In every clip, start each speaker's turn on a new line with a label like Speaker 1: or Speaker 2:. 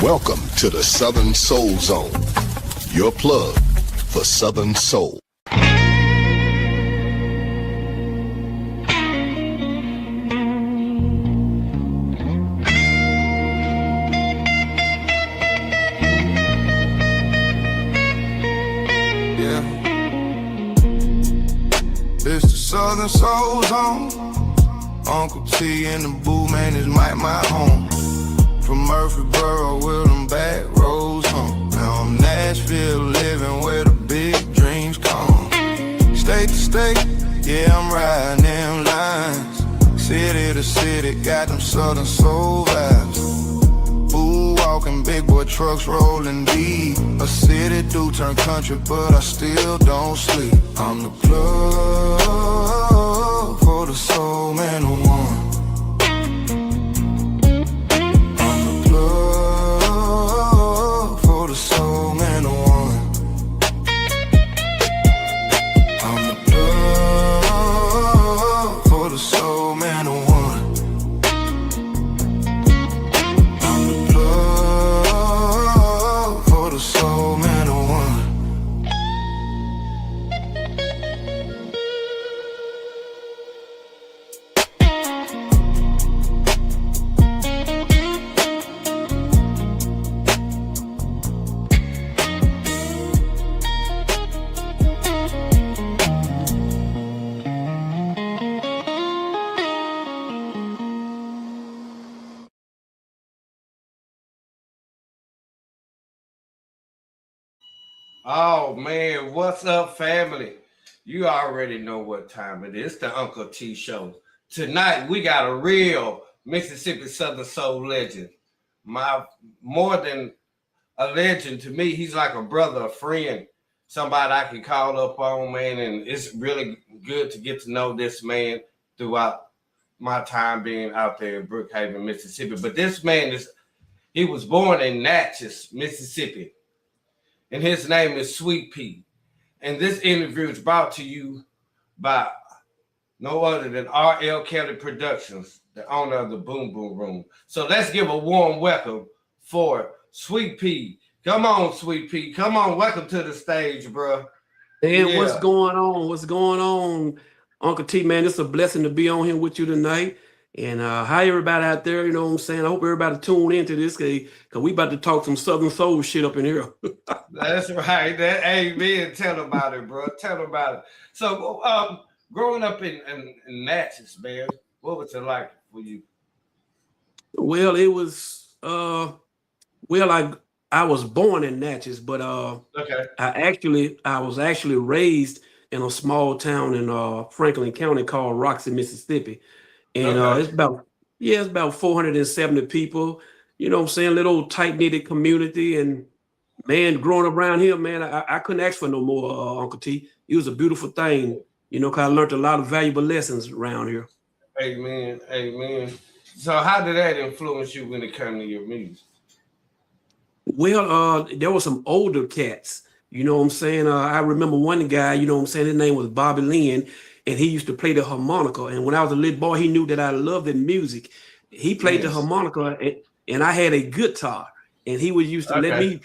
Speaker 1: Welcome to the Southern Soul Zone, your plug for Southern Soul.
Speaker 2: Yeah, it's the Southern Soul Zone. Uncle T and the Boo Man is my home. From Murfreesboro with them back roads home. Now I'm Nashville living where the big dreams come. State to state, yeah, I'm riding them lines. City to city, got them Southern Soul vibes. Boo walking, big boy trucks rolling deep. A city do turn country, but I still don't sleep. I'm the plug for the soul man who won.
Speaker 3: Oh man, what's up, family? You already know what time it is. The Uncle T Show. Tonight we got a real Mississippi Southern Soul legend. More than a legend to me, he's like a brother, a friend, somebody I can call up on, man. And it's really good to get to know this man throughout my time being out there in Brookhaven, Mississippi. But this man he was born in Natchez, Mississippi. And his name is Sweet Pea. And this interview is brought to you by no other than R.L. Kelly Productions, the owner of the Boom Boom Room. So let's give a warm welcome for Sweet Pea. Come on, Sweet Pea. Come on, welcome to the stage, bro.
Speaker 4: And yeah. What's going on? What's going on, Uncle T, man? It's a blessing to be on here with you tonight. And hi, everybody out there. You know what I'm saying? I hope everybody tune into this because we about to talk some Southern Soul shit up in here.
Speaker 3: That's right. Amen. Tell about it, bro. Tell about it. So, growing up in Natchez, man, what was it like for you?
Speaker 4: Well, it was, I was born in Natchez, but
Speaker 3: okay.
Speaker 4: I was actually raised in a small town in Franklin County called Roxy, Mississippi. And
Speaker 3: okay.
Speaker 4: It's about 470 people, you know what I'm saying, little tight-knitted community. And man, growing up around here, man, I couldn't ask for no more, Uncle T. It was a beautiful thing, you know, because I learned a lot of valuable lessons around here.
Speaker 3: Amen. Amen. So how did that influence you when it came to your music?
Speaker 4: Well, there were some older cats, you know what I'm saying. I remember one guy, you know what I'm saying, his name was Bobby Lynn. And he used to play the harmonica. And when I was a little boy, he knew that I loved the music. He played the harmonica, and I had a guitar. And he would used to let me,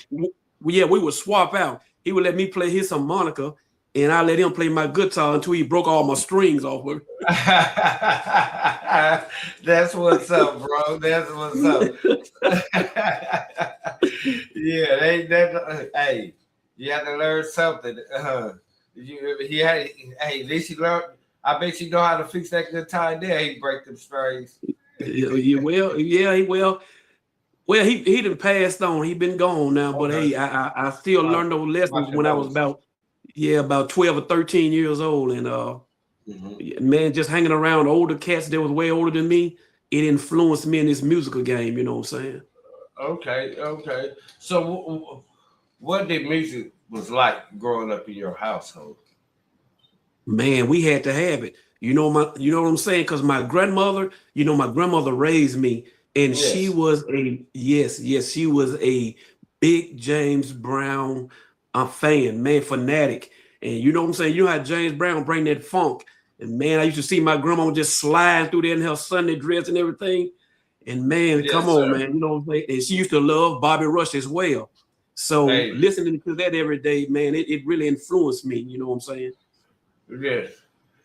Speaker 4: we would swap out. He would let me play his harmonica, and I let him play my guitar until he broke all my strings off of it.
Speaker 3: That's what's up, bro. That's what's up. Yeah, hey, you have to learn something. At least he learned. I bet you know how to fix that guitar there. He break them strings.
Speaker 4: He done passed on. He been gone now. But hey, I still learned those lessons when I was about 12 or 13 years old. And man, just hanging around older cats that was way older than me, it influenced me in this musical game. You know what I'm saying?
Speaker 3: Okay. So what did music was like growing up in your household?
Speaker 4: Man, we had to have it. You know what I'm saying? Because my grandmother raised me, and she was a big James Brown fan, man, fanatic. And you know what I'm saying? You know how James Brown bring that funk. And man, I used to see my grandma just sliding through there in her Sunday dress and everything. And man,
Speaker 3: Yes,
Speaker 4: come on,
Speaker 3: sir.
Speaker 4: man. You know what I'm saying? And she used to love Bobby Rush as well. So
Speaker 3: Hey,
Speaker 4: listening to that every day, man, it really influenced me. You know what I'm saying?
Speaker 3: yes.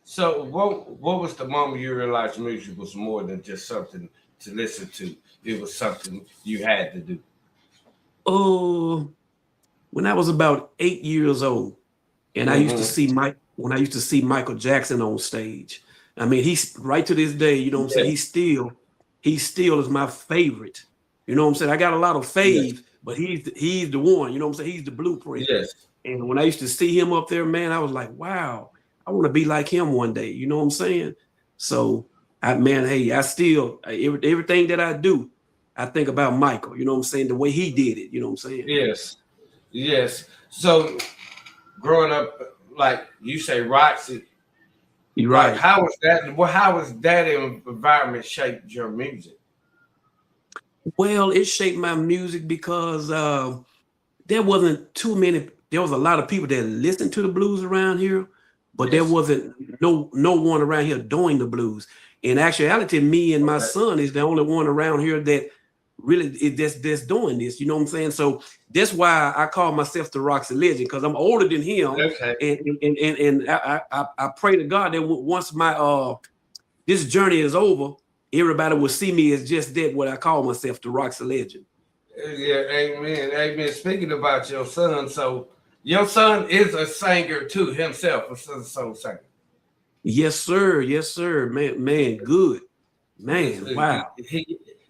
Speaker 3: So what was the moment you realized music was more than just something to listen to? It was something you had to do.
Speaker 4: Oh, when I was about 8 years old, and I used to
Speaker 3: Mm-hmm.
Speaker 4: see when I used to see Michael Jackson on stage. I mean, he's right to this day, you know what I'm saying?
Speaker 3: Yes.
Speaker 4: He still is my favorite. You know what I'm saying? I got a lot of
Speaker 3: Yes.
Speaker 4: faves, but he's the one, you know what I'm saying? He's the blueprint.
Speaker 3: Yes.
Speaker 4: And when I used to see him up there, man, I was like, wow, I want to be like him one day. You know what I'm saying? So hey, I still everything that I do, I think about Michael, you know what I'm saying? The way he did it, you know what I'm saying?
Speaker 3: Yes. Yes. So growing up, like you say, Roxy,
Speaker 4: You're
Speaker 3: like
Speaker 4: right.
Speaker 3: how was that? Well, how was that environment shaped your music?
Speaker 4: Well, it shaped my music because there wasn't too many. There was a lot of people that listened to the blues around here, but there
Speaker 3: Yes.
Speaker 4: wasn't no one around here doing the blues. In actuality, me and my
Speaker 3: Okay.
Speaker 4: son is the only one around here that really that's doing this. You know what I'm saying? So that's why I call myself the Roxy Legend because I'm older than him,
Speaker 3: Okay.
Speaker 4: and I pray to God that once my this journey is over, everybody will see me as just that. What I call myself, the Roxy Legend.
Speaker 3: Yeah. Amen. Amen. Speaking about your son, so your son is a singer too himself, a soul singer.
Speaker 4: Yes, sir. Yes, sir. Man, good.
Speaker 3: Yes,
Speaker 4: Man, wow.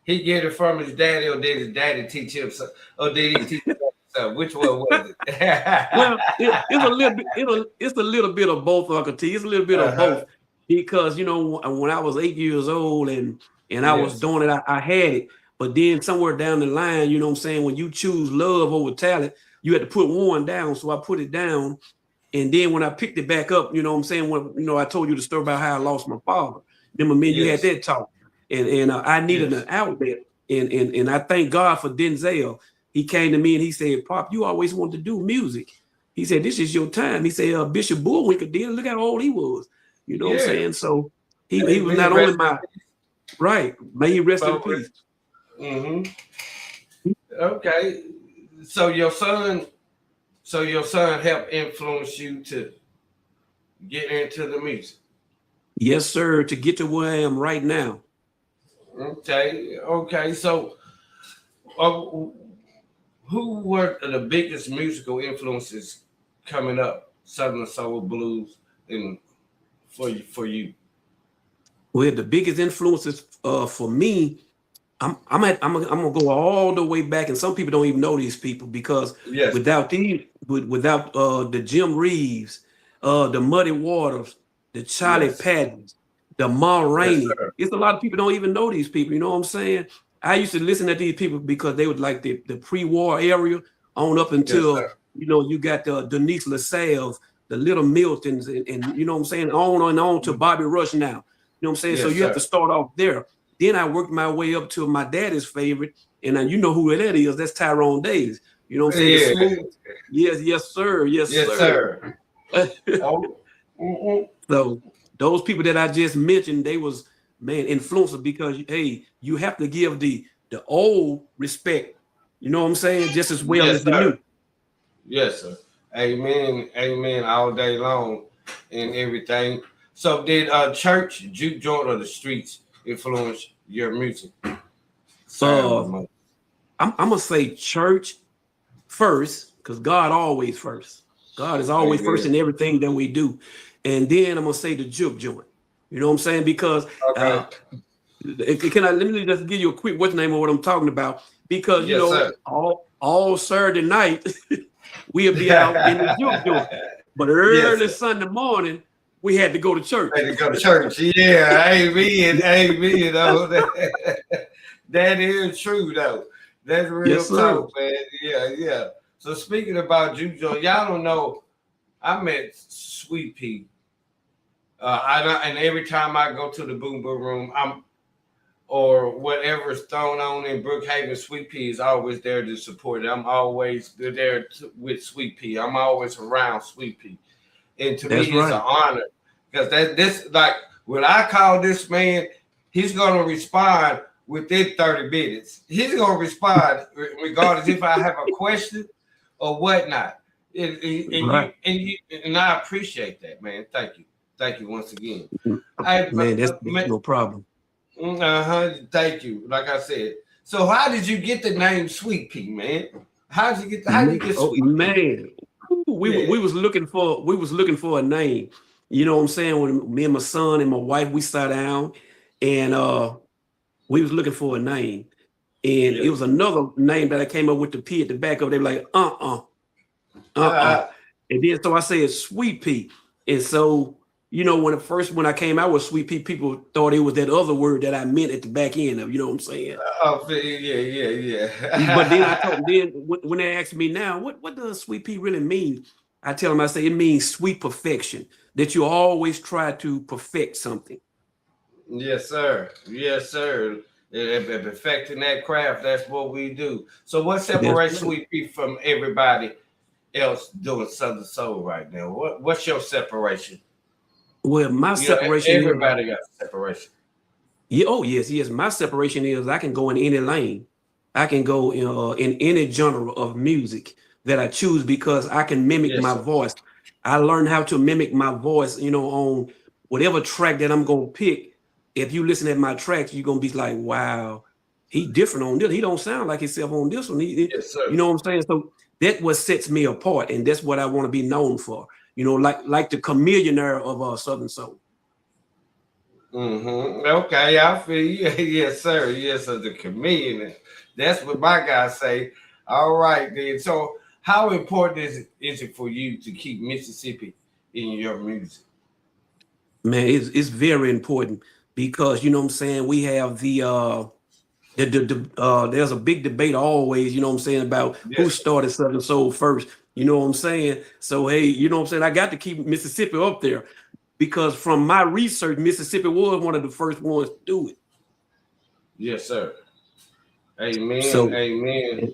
Speaker 3: he get it from his daddy, or did his daddy teach him? Or did he teach himself? Which one was it?
Speaker 4: Well, it's a little bit, it's a little bit of both, Uncle T. It's a little bit of
Speaker 3: Uh-huh.
Speaker 4: both because when I was 8 years old and I was
Speaker 3: Yes.
Speaker 4: doing it, I had it. But then somewhere down the line, you know what I'm saying, when you choose love over talent, you had to put one down. So I put it down. And then when I picked it back up, you know what I'm saying, when I told you the story about how I lost my father. Remember, man, you had
Speaker 3: Yes.
Speaker 4: that talk. And I needed an
Speaker 3: Yes.
Speaker 4: outlet. And I thank God for Denzel. He came to me and he said, Pop, you always wanted to do music. He said, this is your time. He said, Bishop Bullwinkle did. Look how old he was. You know what I'm
Speaker 3: Yeah.
Speaker 4: saying? So he was
Speaker 3: Amen.
Speaker 4: not only
Speaker 3: Rest
Speaker 4: my right. May he rest in peace.
Speaker 3: mm-hmm. Okay. So your son helped influence you to get into the music.
Speaker 4: Yes, sir. To get to where I am right now.
Speaker 3: Okay. Okay. So uh, who were the biggest musical influences coming up, Southern Soul Blues, and for you?
Speaker 4: Well, the biggest influences for me, I'm gonna go all the way back, and some people don't even know these people because
Speaker 3: Yes.
Speaker 4: without the Jim Reeves, the Muddy Waters, the Charlie
Speaker 3: Yes.
Speaker 4: Pattons, the Ma
Speaker 3: Yes,
Speaker 4: Rainey,
Speaker 3: sir.
Speaker 4: it's a lot of people don't even know these people. You know what I'm saying? I used to listen to these people because they would like the pre-war area on up
Speaker 3: Yes,
Speaker 4: until
Speaker 3: sir.
Speaker 4: you got the Denise LaSalle's, the Little Miltons, and you know what I'm saying, on and on to Bobby Rush now. You know what I'm saying? So
Speaker 3: Yes,
Speaker 4: you have to
Speaker 3: sir.
Speaker 4: start off there. Then I worked my way up to my daddy's favorite, and you know who that is. That's Tyrone Davis. You know what I'm saying? The
Speaker 3: Yeah.
Speaker 4: smooth. Yes, yes, sir. Yes,
Speaker 3: Yes,
Speaker 4: sir.
Speaker 3: sir. Oh. Mhm.
Speaker 4: So those people that I just mentioned, they was influencer because hey, you have to give the old respect. You know what I'm saying? Just as well
Speaker 3: Yes,
Speaker 4: as the
Speaker 3: sir.
Speaker 4: new.
Speaker 3: Yes, sir. Amen. Amen. All day long and everything. So did church, juke joint, or the streets influence your music sound the
Speaker 4: Uh,
Speaker 3: most?
Speaker 4: I'm gonna say church first, because God always first. God is always first
Speaker 3: Amen.
Speaker 4: in everything that we do. And then I'm gonna say the juke joint. You know what I'm saying? Because
Speaker 3: Okay.
Speaker 4: let me just give you a quick what's the name of what I'm talking about. Because
Speaker 3: Yes, sir.
Speaker 4: all Saturday night we'll be out in the juke joint. But
Speaker 3: Yes,
Speaker 4: early
Speaker 3: sir.
Speaker 4: Sunday morning, we had to go to church.
Speaker 3: Had to go to church. Yeah, amen. Amen. Though. That is true though. That's
Speaker 4: Yes,
Speaker 3: real
Speaker 4: sir.
Speaker 3: talk, man. Yeah, yeah. So speaking about juke joint, y'all don't know. I met Sweet Pea. And every time I go to the boom boom room, or whatever's thrown on in Brookhaven, Sweet Pea is always there to support it. I'm always there with Sweet Pea. I'm always around Sweet Pea, and to me,
Speaker 4: That's
Speaker 3: it's an
Speaker 4: right.
Speaker 3: honor because this like when I call this man, he's gonna respond within 30 minutes. He's gonna respond regardless if I have a question or whatnot.
Speaker 4: Right.
Speaker 3: And I appreciate that, man. Thank you once again.
Speaker 4: Man, that's no problem.
Speaker 3: Thank you. Like I said. So how did you get the name Sweet Pea, man? How did you get
Speaker 4: Sweet man? We was looking for a name. You know what I'm saying? When me and my son and my wife, we sat down and we was looking for a name. And it was another name that I came up with the P at the back of it. They were like, and then so I said Sweet Pea. And so, you know, when I came out with Sweet Pea, people thought it was that other word that I meant at the back end of, you know what I'm saying?
Speaker 3: Oh, yeah.
Speaker 4: But then I told them, when they asked me now, what does Sweet Pea really mean? I tell them, I say it means sweet perfection, that you always try to perfect something.
Speaker 3: Yes, sir. Yes, sir. Perfecting that craft, that's what we do. So what separates Sweet Pea from everybody else doing Southern Soul right now? What's your separation?
Speaker 4: Well, my separation
Speaker 3: everybody got separation.
Speaker 4: Yeah, oh yes. My separation is I can go in any lane. I can go in any genre of music that I choose because I can mimic my voice. I learned how to mimic my voice, you know, on whatever track that I'm gonna pick. If you listen at my tracks, you're gonna be like, wow, he different on this. He don't sound like himself on this one. You know what I'm saying? So that's what sets me apart, and that's what I want to be known for. You know, like the chameleon of Southern Soul.
Speaker 3: Okay, I feel you. Yes, sir. Yes, sir. The chameleon. That's what my guys say. All right, then. So, how important is it for you to keep Mississippi in your music?
Speaker 4: Man, it's very important because you know what I'm saying. We have there's a big debate always, you know what I'm saying, about who started Southern Soul first. You know what I'm saying? So hey, you know what I'm saying? I got to keep Mississippi up there because from my research, Mississippi was one of the first ones to do it.
Speaker 3: Yes, sir. Amen. So, amen.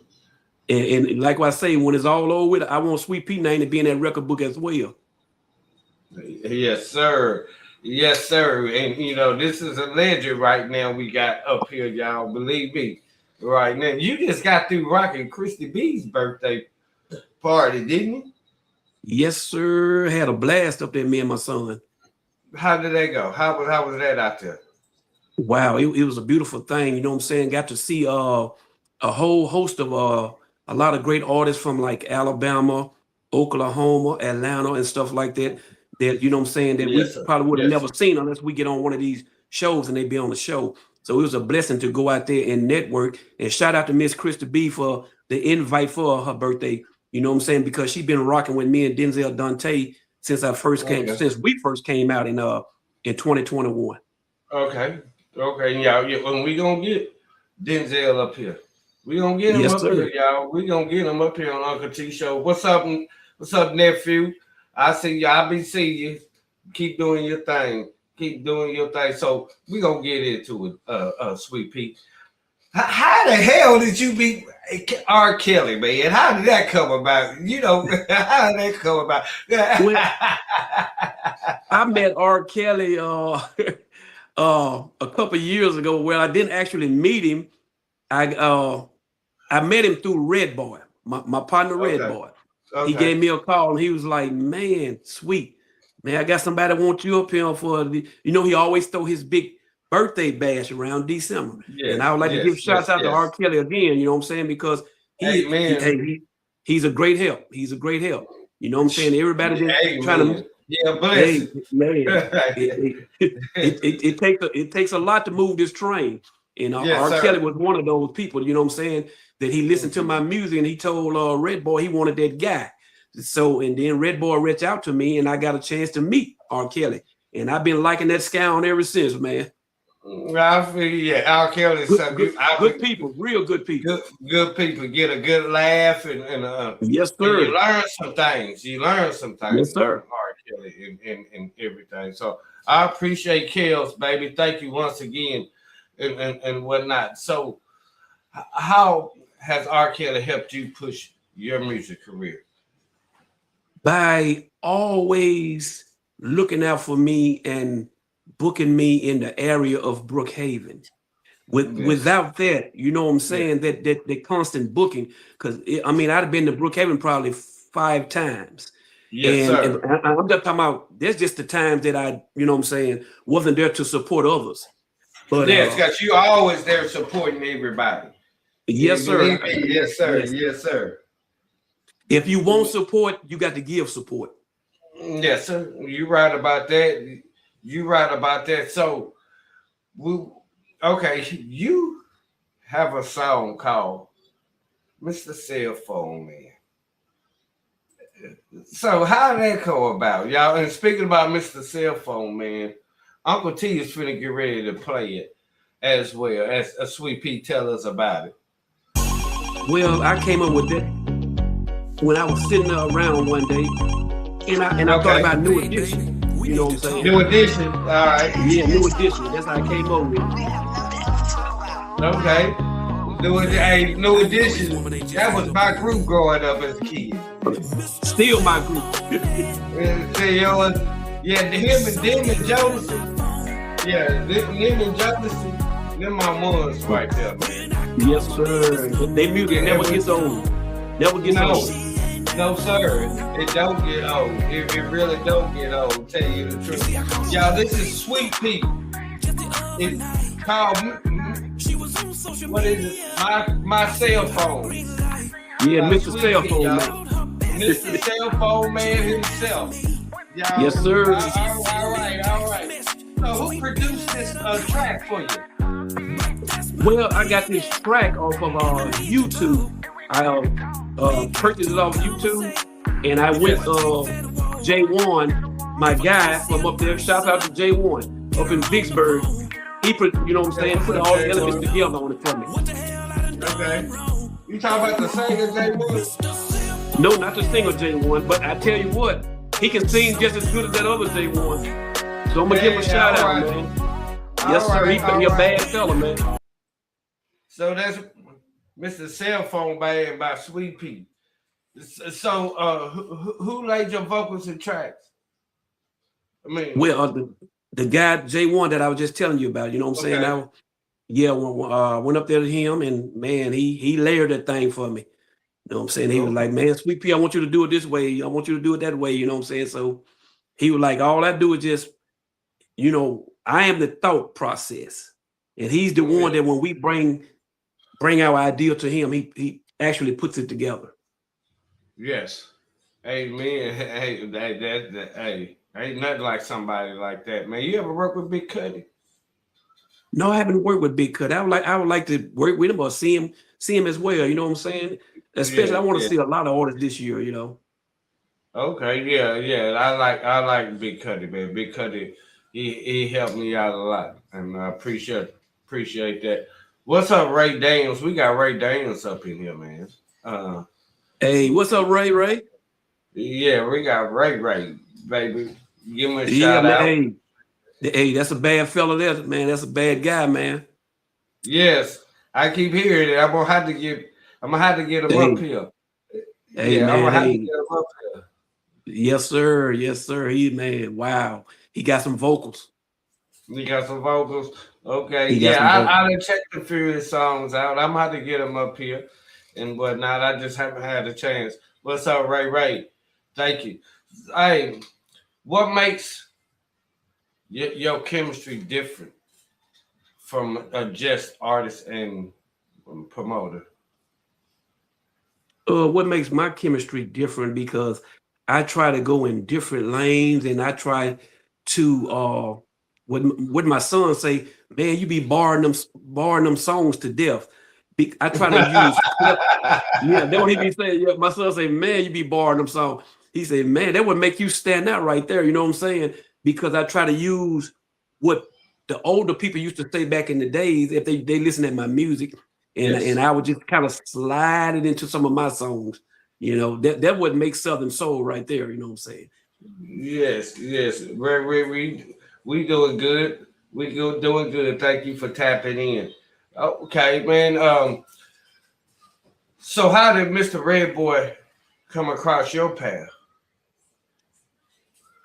Speaker 4: And like I say, when it's all over with, I want Sweet Pea name to be in that record book as well.
Speaker 3: Yes, sir. Yes, sir. And you know, this is a legend right now we got up here, y'all. Believe me, right now. You just got through rocking Christy B's birthday party, didn't you?
Speaker 4: Yes, sir. Had a blast up there, me and my son.
Speaker 3: How did that go? How was that out there?
Speaker 4: Wow, it was a beautiful thing. You know what I'm saying? Got to see a whole host of a lot of great artists from like Alabama, Oklahoma, Atlanta, and stuff like that. That you know what I'm saying that we probably would have never seen unless we get on one of these shows and they be on the show. So it was a blessing to go out there and network. And shout out to Miss Christy B for the invite for her birthday. You know what I'm saying? Because she's been rocking with me and Denzel Dante since since we first came out in 2021.
Speaker 3: Okay. Yeah. And we gonna get Denzel up here. We gonna get him up here, y'all. We gonna get him up here on Uncle T Show. What's up, nephew? I see you. I be seeing you. Keep doing your thing. So we gonna get into it, Sweet Pea. How the hell did you beat R. Kelly, man? How did that come about? You know, how did that come about?
Speaker 4: I met R. Kelly a couple of years ago. Well, I didn't actually meet him. I met him through Red Boy, my partner Red Boy. Okay. He gave me a call and he was like, man, Sweet. Man, I got somebody want you up here for the, you know, he always throw his big birthday bash around December. And I would like to give shouts out to R. Kelly again, you know what I'm saying? Because he's a great help. He's a great help. You know what I'm saying? Everybody trying to bless. It takes a lot to move this train. And R. Kelly was one of those people, you know what I'm saying, that he listened to my music and he told Red Boy he wanted that guy. So, and then Red Boy reached out to me and I got a chance to meet R. Kelly. And I've been liking that scout ever since, man.
Speaker 3: I feel R. Kelly is
Speaker 4: good people, real good people.
Speaker 3: Good people get a good laugh and
Speaker 4: yes, sir.
Speaker 3: And you learn some things.
Speaker 4: Yes, sir.
Speaker 3: From R. Kelly and everything. So I appreciate Kels, baby. Thank you once again and whatnot. So how has R. Kelly helped you push your music career?
Speaker 4: By always looking out for me and booking me in the area of Brookhaven. Without that, you know what I'm saying, that constant booking, because I mean, I'd have been to Brookhaven probably 5 times.
Speaker 3: Yes,
Speaker 4: And
Speaker 3: sir.
Speaker 4: I'm just talking about, there's just the times that I, you know what I'm saying, wasn't there to support others. But
Speaker 3: Yes, because you always there supporting everybody.
Speaker 4: yes, sir.
Speaker 3: Believe me? Yes, sir.
Speaker 4: Yes.
Speaker 3: Yes, sir.
Speaker 4: If you want support, you got to give support.
Speaker 3: Yes, sir. You right about that. You right about that. So, okay, you have a song called Mr. Cell Phone Man. So how did that go about, y'all? And speaking about Mr. Cell Phone Man, Uncle T is finna get ready to play it as well as a Sweet Pea. Tell us about it.
Speaker 4: Well, I came up with that when I was sitting around one day, and I thought about New Edition. You know what I'm saying?
Speaker 3: New Edition. All right.
Speaker 4: Yeah, New Edition. That's how I came up with it.
Speaker 3: Okay. New Edition. That was my group growing up as a kid.
Speaker 4: Still my group.
Speaker 3: Yeah, him and Joseph. Yeah, them and Joseph. Them my ones right there, man.
Speaker 4: Yes, sir. They music never gets old. Never gets old.
Speaker 3: No, sir. It don't get old. It really don't get old. Tell you the truth, y'all. This is Sweet Pea. It's called what is it? My cell phone.
Speaker 4: Yeah, Mr. Cell Phone Man.
Speaker 3: Mr. Cell Phone Man himself. Y'all,
Speaker 4: yes, sir.
Speaker 3: All right. So who produced this track for you?
Speaker 4: Well, I got this track off of YouTube. I purchased it off YouTube, and I went J1, my guy from up there. Shout out to J1 up in Vicksburg. He put, you know what I'm saying, put all the elements together on it for me.
Speaker 3: Okay. You talking about the singer J1?
Speaker 4: No, not the singer J1, but I tell you what, he can sing just as good as that other J1. So I'm gonna give him a shout out, man. Yes, sir. He's a bad fella, man.
Speaker 3: So that's Mr. Cell Phone Man by Sweet Pea. So who laid your vocals and tracks? I mean,
Speaker 4: well, the guy J1 that I was just telling you about, you know what I'm saying? I went up there to him, and man, he layered that thing for me. You know what I'm saying? He was like, man, Sweet Pea, I want you to do it this way. I want you to do it that way. You know what I'm saying? So he was like, all I do is just, you know, I am the thought process. And he's the one that when we bring our idea to him, he actually puts it together.
Speaker 3: Yes. Amen. Hey, ain't nothing like somebody like that, man. You ever work with Big Cuddy?
Speaker 4: No, I haven't worked with Big Cuddy. I would like to work with him or see him as well. You know what I'm saying? Especially, I want to see a lot of artists this year. You know.
Speaker 3: Okay, yeah. I like Big Cuddy, man. Big Cuddy, he helped me out a lot, and I appreciate that. What's up, Ray Daniels? We got Ray Daniels up in here, man.
Speaker 4: Hey, what's up, Ray?
Speaker 3: Yeah, we got Ray, baby. Give him a shout out.
Speaker 4: Hey, that's a bad fella there, man. That's a bad guy, man.
Speaker 3: Yes, I keep hearing it. I'm gonna have to get him up here.
Speaker 4: Hey,
Speaker 3: yeah,
Speaker 4: man,
Speaker 3: I'm gonna have to get him up here.
Speaker 4: Yes, sir. Wow. He got some vocals.
Speaker 3: He got some vocals. Okay, I done checked a few of his songs out. I'm gonna have to get him up here and whatnot. I just haven't had a chance. What's up, Ray? Thank you. Hey, what makes your chemistry different from a just artist and promoter?
Speaker 4: What makes my chemistry different, because I try to go in different lanes, and I try to what my son say, man, you be borrowing them songs to death. I try to use yeah, that's what he be saying. Yeah, my son say, man, you be borrowing them songs. He said, man, that would make you stand out right there. You know what I'm saying? Because I try to use what the older people used to say back in the days if they listen to my music, and I would just kind of slide it into some of my songs. You know, that would make Southern Soul right there. You know what I'm saying?
Speaker 3: Yes. We doing good. We doing good. Thank you for tapping in. Okay, man. So how did Mr. Red Boy come across your path?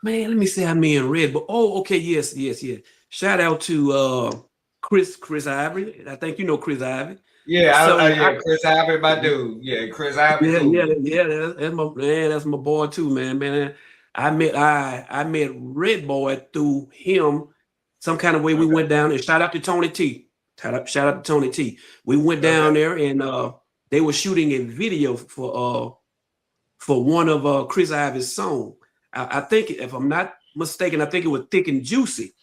Speaker 4: Man, let me say I'm in Red Boy. Oh, okay, yes. Shout out to Chris Ivory. I think you know Chris Ivory.
Speaker 3: Yeah,
Speaker 4: So
Speaker 3: yeah, Chris Ivory, my dude. Yeah, Chris Ivory.
Speaker 4: yeah,
Speaker 3: Cool.
Speaker 4: yeah. That's my man. That's my boy too, man. Man, I met Red Boy through him. Some kind of way we
Speaker 3: Okay.
Speaker 4: went down and shout out to Tony T. Shout out to Tony T. We went down there and they were shooting a video for one of Chris Ivory's song. I think if I'm not mistaken, I think it was Thick and Juicy.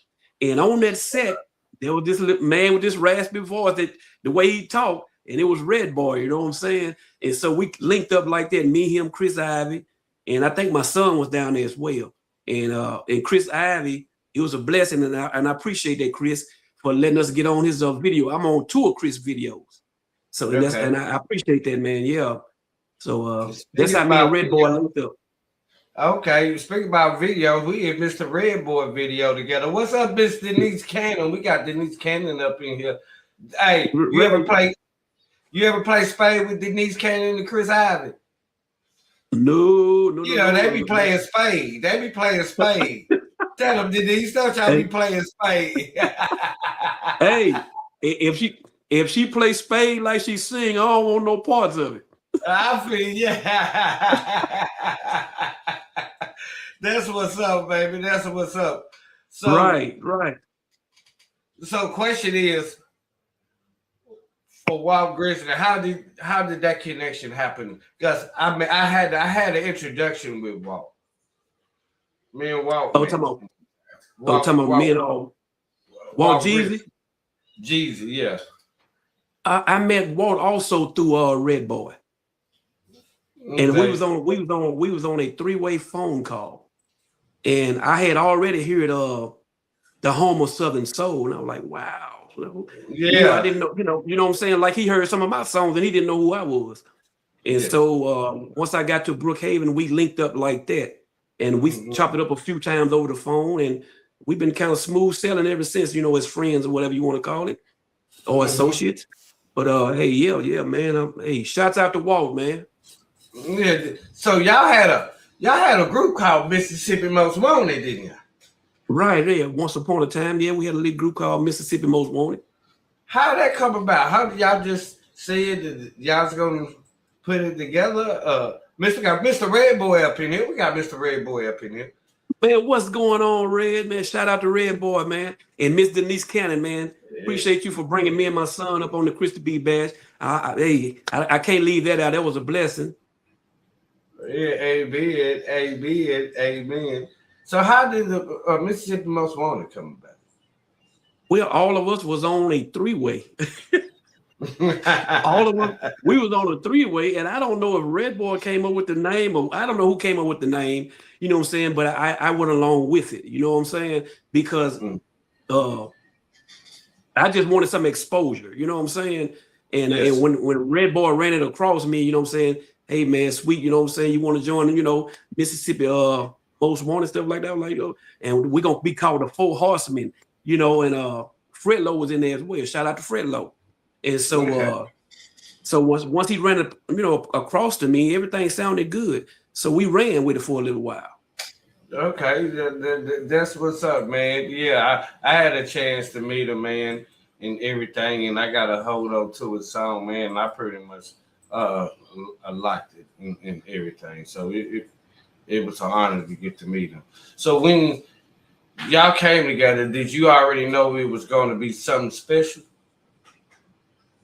Speaker 4: And on that set, there was this little man with this raspy voice that the way he talked, and it was Red Boy, you know what I'm saying? And so we linked up like that, me, him, Chris Ivy, and I think my son was down there as well. And Chris Ivy, it was a blessing, and I appreciate that, Chris, for letting us get on his video. I'm on 2 of Chris videos. So and I appreciate that, man. Yeah. So that's how me and Red Boy linked up.
Speaker 3: Okay, speaking about videos, we had Mr. Red Boy video together. What's up, Miss Denise Cannon? We got Denise Cannon up in here. Hey, you ever play spade with Denise Cannon and Chris Ivy?
Speaker 4: No.
Speaker 3: You know, they be playing spade. They be playing spade. Tell them, Denise, don't y'all be playing spade.
Speaker 4: Hey, if she plays spade like she sing, I don't want no parts of it.
Speaker 3: I feel, yeah. That's what's up, baby. That's what's up. So
Speaker 4: right.
Speaker 3: So question is, for Walt Grizzly, how did that connection happen? Because I mean, I had an introduction with Walt. Me and Walt.
Speaker 4: Talking about me and Walt Jeezy.
Speaker 3: Jeezy, yeah.
Speaker 4: I met Walt also through Red Boy.
Speaker 3: Okay.
Speaker 4: And we was on a 3-way phone call, and I had already heard the home of Southern Soul, and I was like, wow, I didn't know, you know what I'm saying? Like he heard some of my songs and he didn't know who I was, and so once I got to Brookhaven, we linked up like that, and we chopped it up a few times over the phone, and we've been kind of smooth sailing ever since, as friends or whatever you want to call it, or associates. But hey, yeah, man, hey, shouts out to Walt, man.
Speaker 3: Yeah. So y'all had a group called Mississippi Most Wanted, didn't you?
Speaker 4: Right, yeah. Once upon a time, yeah, we had a little group called Mississippi Most Wanted.
Speaker 3: How did that come about? How did y'all just say that y'all was gonna put it together? Mr. Red Boy up in here. We got Mr. Red Boy up in here.
Speaker 4: Man, what's going on, Red? Man, shout out to Red Boy, man, and Miss Denise Cannon, man. Appreciate you for bringing me and my son up on the Christy B Bash. I can't leave that out. That was a blessing.
Speaker 3: Yeah, amen. So how did the Mississippi Most Wanted come about?
Speaker 4: Well, all of us was on a 3-way. All of us, we was on a 3-way, and I don't know if Red Boy came up with the name, or I don't know who came up with the name, you know what I'm saying? But I went along with it, you know what I'm saying? Because I just wanted some exposure, you know what I'm saying? And when Red Boy ran it across me, you know what I'm saying? Hey man, sweet, you know what I'm saying? You want to join, Mississippi Most Wanted, stuff like that, like, and we're gonna be called the 4 Horsemen, and Fred Lowe was in there as well. Shout out to Fred Lowe. And so so once he ran it, across to me, everything sounded good. So we ran with it for a little while.
Speaker 3: Okay, that's what's up, man. Yeah, I had a chance to meet him, man, and everything, and I got a hold on to his song, man. And I pretty much I liked it and everything. So it was an honor to get to meet him. So when y'all came together, did you already know it was going to be something special?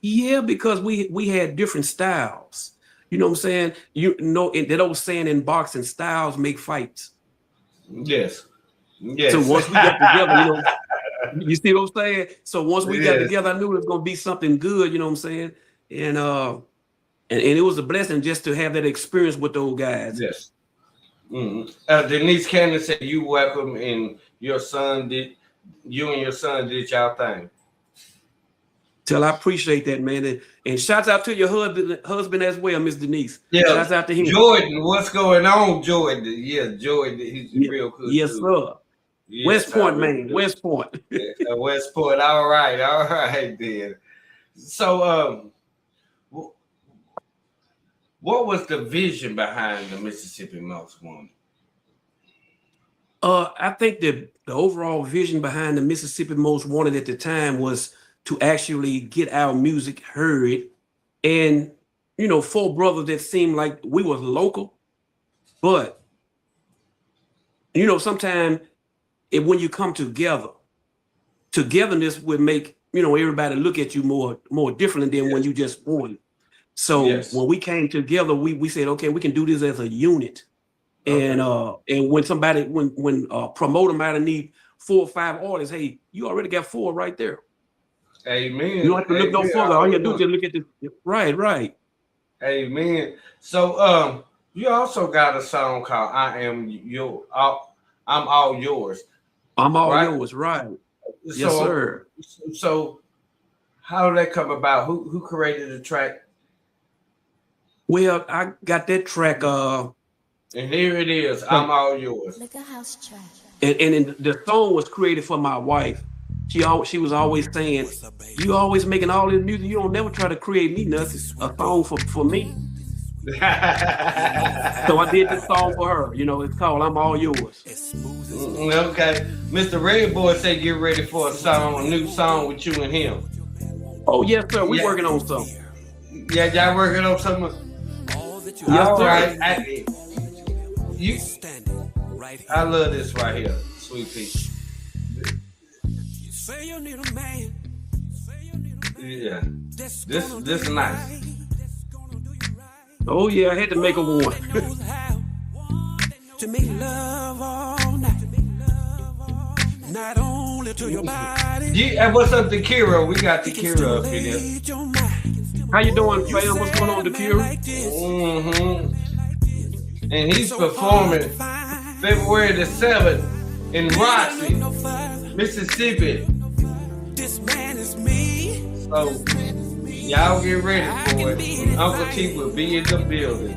Speaker 4: Yeah, because we had different styles. You know what I'm saying? That old saying in boxing, styles make fights.
Speaker 3: Yes.
Speaker 4: So once we got together, you see what I'm saying? So once we got together, I knew it was gonna be something good, you know what I'm saying? And it was a blessing just to have that experience with those guys.
Speaker 3: Yes. Mm-hmm. Denise Cannon said you welcome, and you and your son did y'all thing.
Speaker 4: Tell I appreciate that, man. And shouts out to your husband as well, Miss Denise.
Speaker 3: Yeah.
Speaker 4: Shouts out to him.
Speaker 3: Jordan, what's going on, Jordan? Yeah, Jordan, he's real good.
Speaker 4: Yes, sir. Yes, West Point, man. West Point.
Speaker 3: West Point. All right, then. So what was the vision behind the Mississippi Most Wanted?
Speaker 4: I think the overall vision behind the Mississippi Most Wanted at the time was to actually get our music heard. And, you know, four brothers that seemed like we was local, but, you know, sometimes when you come together, togetherness would make, you know, everybody look at you more differently than when you just one. So when we came together, we said, okay, we can do this as a unit. And when somebody, when promoter might need 4 or 5 artists, hey, you already got 4 right there.
Speaker 3: Amen.
Speaker 4: You don't have to look no further. All you do is just look at this. Right.
Speaker 3: Amen. So you also got a song called I'm All Yours.
Speaker 4: I'm all yours, right. Yes, sir.
Speaker 3: So how did that come about? Who created the track?
Speaker 4: Well, I got that track
Speaker 3: and here it is, I'm All Yours.
Speaker 5: Like a house track.
Speaker 4: And the song was created for my wife. She was always saying, you always making all this music, you don't never try to create me nothing, a song for me. So I did this song for her. You know, it's called I'm All Yours.
Speaker 3: Okay. Mr. Red Boy said get ready for a new song with you and him.
Speaker 4: Oh, yes, sir. We working on something.
Speaker 3: Yeah, y'all working on something?
Speaker 4: Yes,
Speaker 3: all
Speaker 4: sir.
Speaker 3: Right. I love this right here, Sweet Pea.
Speaker 2: Say you need a man.
Speaker 3: Yeah. This nice.
Speaker 4: Oh yeah, I had to make a one.
Speaker 2: To make love all night. Not only to your body.
Speaker 3: Yeah, what's up, Kira? We got Kira up in here.
Speaker 4: How you doing, fam? What's going on, Kira?
Speaker 3: And he's performing February the 7th in Roxy, Mississippi.
Speaker 2: This man is me.
Speaker 3: So y'all get ready for it. Uncle T will be in the building.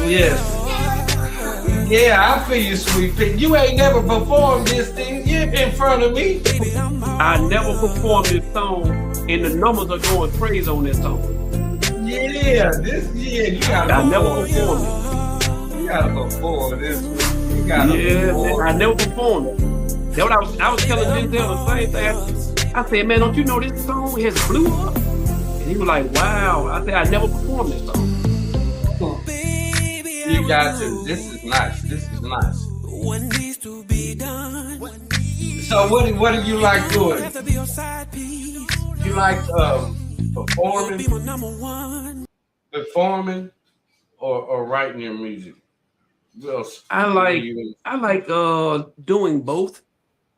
Speaker 3: Yes. Yeah, I feel you, Sweet Pea. You ain't never performed this thing. You in front of me.
Speaker 4: I never performed this song, and the numbers are going crazy on this song.
Speaker 3: Yeah, you gotta.
Speaker 4: I never performed it.
Speaker 3: You gotta perform this. You gotta perform.
Speaker 4: I never performed it. That's what I was telling Denzel the same thing. I said, man, don't you know this song has blew up? And he was like, wow. I said, I never performed this song.
Speaker 3: You got to. This is nice.
Speaker 2: What needs to be done?
Speaker 3: So what do you like doing? You like performing or writing your music?
Speaker 4: I like doing both,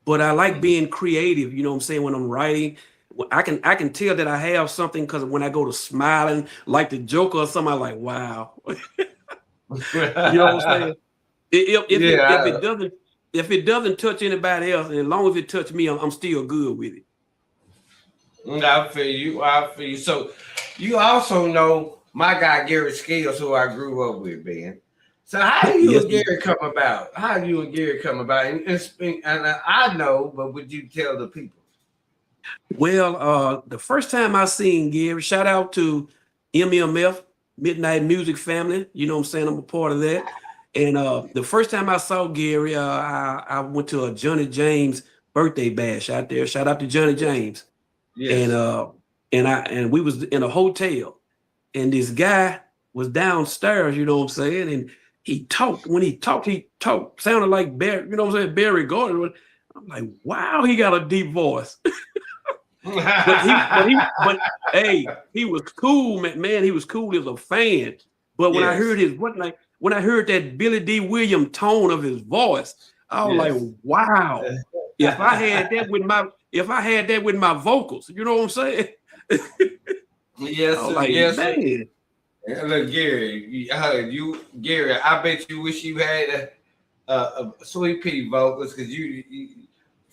Speaker 4: but I like being creative. You know what I'm saying? When I'm writing, I can tell that I have something because when I go to smiling like the Joker or something, I'm like, wow. You know what I'm saying? If it doesn't touch anybody else, and as long as it touches me, I'm still good with it.
Speaker 3: I feel you. So you also know my guy Gary Scales, who I grew up with, man. So how do you and Gary come about? And I know, but would you tell the people?
Speaker 4: Well, the first time I seen Gary, shout out to MMF, Midnight Music Family. You know what I'm saying? I'm a part of that. And the first time I saw Gary, I went to a Johnny James birthday bash out there. Shout out to Johnny James. Yes. And we was in a hotel, and this guy was downstairs. You know what I'm saying? And he talked. When he talked sounded like Barry. You know what I'm saying? Barry Gordon. I'm like, wow, he got a deep voice. but hey, he was cool, man. He was cool as a fan. But when I heard when I heard that Billy D. Williams tone of his voice, I was like, wow. If I had that with my vocals, you know what I'm saying?
Speaker 3: Yes.
Speaker 4: Man.
Speaker 3: Look, Gary, Gary, I bet you wish you had a Sweet Pea vocals because you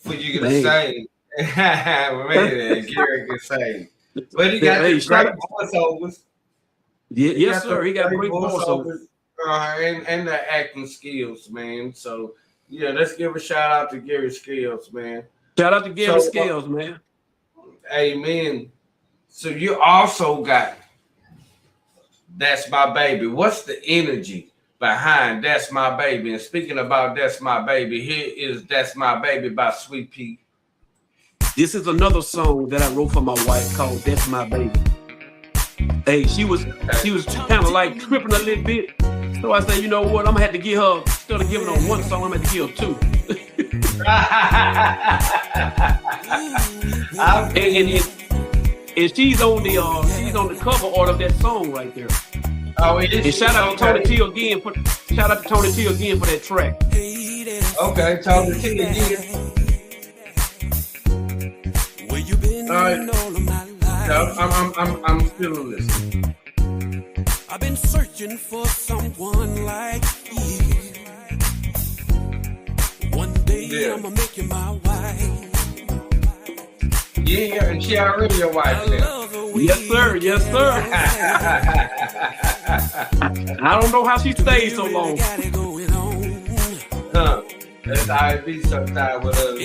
Speaker 3: can sing. Man, Gary can sing. But he got great voiceovers.
Speaker 4: Yes, sir. He got great voiceovers.
Speaker 3: And the acting skills, man. So yeah, let's give a shout out to Gary Scales, man.
Speaker 4: Shout out to Gary Scales, man.
Speaker 3: Amen. So you also got That's My Baby. What's the energy behind That's My Baby? And speaking about That's My Baby, here is That's My Baby by Sweet Pea
Speaker 4: This is another song that I wrote for my wife called "That's My Baby." Hey, she was kind of like tripping a little bit, so I said, you know what? I'm gonna have to give her, instead of giving her one song, I'm gonna have to give her two. and she's on the cover art of that song right there.
Speaker 3: Oh, it is.
Speaker 4: And shout out to Tony T again for that track.
Speaker 3: Okay, Tony T again. All right. I'm still listening.
Speaker 5: I've been searching for someone like you. One day I'ma make you my wife.
Speaker 3: Yeah, and she already your wife now.
Speaker 4: Yes, sir. Yes, sir. I don't know how she stayed so long.
Speaker 3: Huh. That's how it be sometimes with us.